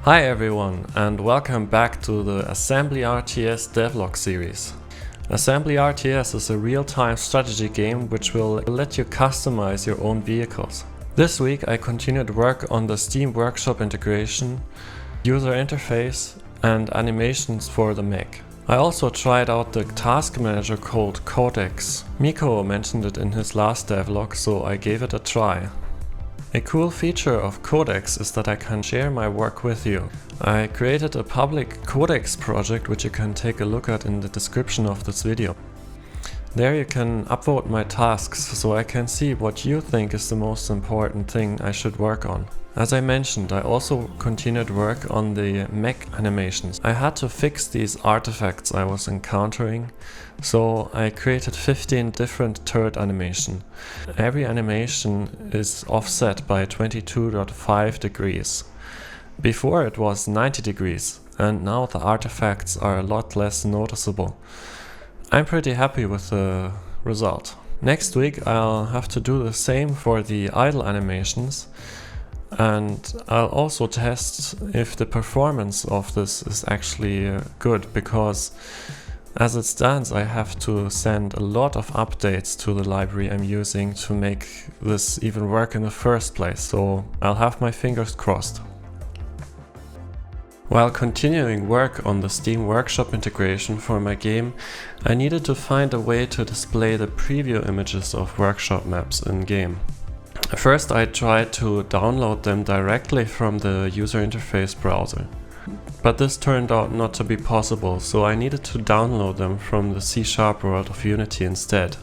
Hi everyone, and welcome back to the Assembly RTS Devlog series. Assembly RTS is a real-time strategy game which will let you customize your own vehicles. This week I continued work on the Steam Workshop integration, user interface and animations for the Mech. I also tried out the task manager called Codex. Micho mentioned it in his last devlog, so I gave it a try. A cool feature of Codex is that I can share my work with you. I created a public Codex project which you can take a look at in the description of this video. There you can upvote my tasks so I can see what you think is the most important thing I should work on. As I mentioned, I also continued work on the Mech animations. I had to fix these artifacts I was encountering, so I created 15 different turret animations. Every animation is offset by 22.5 degrees. Before it was 90 degrees, and now the artifacts are a lot less noticeable. I'm pretty happy with the result. Next week I'll have to do the same for the idle animations. And I'll also test if the performance of this is actually good, because as it stands I have to send a lot of updates to the library I'm using to make this even work in the first place, so I'll have my fingers crossed. While continuing work on the Steam Workshop integration for my game, I needed to find a way to display the preview images of workshop maps in-game. First I tried to download them directly from the user interface browser, but this turned out not to be possible, so I needed to download them from the C# world of Unity instead.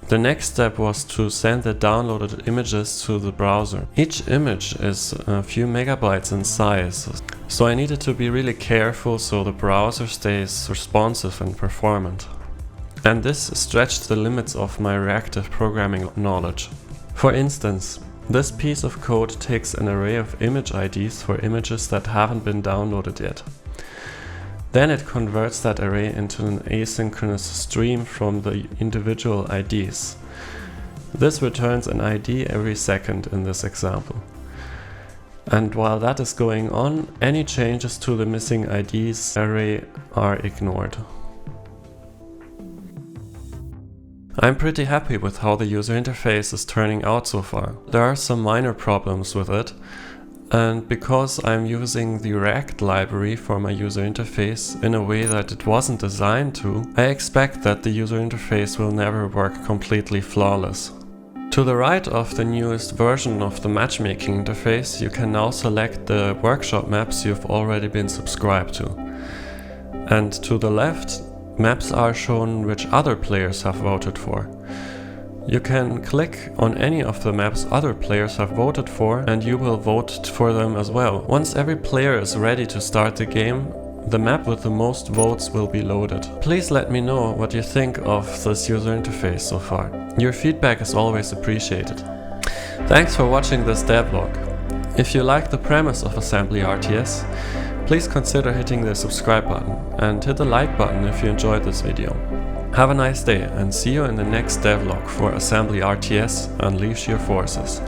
The next step was to send the downloaded images to the browser. Each image is a few megabytes in size, so I needed to be really careful so the browser stays responsive and performant. And this stretched the limits of my reactive programming knowledge. For instance, this piece of code takes an array of image IDs for images that haven't been downloaded yet. Then it converts that array into an asynchronous stream from the individual IDs. This returns an ID every second in this example. And while that is going on, any changes to the missing IDs array are ignored. I'm pretty happy with how the user interface is turning out so far. There are some minor problems with it, and because I'm using the React library for my user interface in a way that it wasn't designed to, I expect that the user interface will never work completely flawless. To the right of the newest version of the matchmaking interface, you can now select the workshop maps you've already been subscribed to. And to the left, maps are shown which other players have voted for. You can click on any of the maps other players have voted for and you will vote for them as well. Once every player is ready to start the game, the map with the most votes will be loaded. Please let me know what you think of this user interface so far. Your feedback is always appreciated. Thanks for watching this devlog. If you like the premise of Assembly RTS, please consider hitting the subscribe button and hit the like button if you enjoyed this video. Have a nice day and see you in the next devlog for Assembly RTS Unleash Your Forces.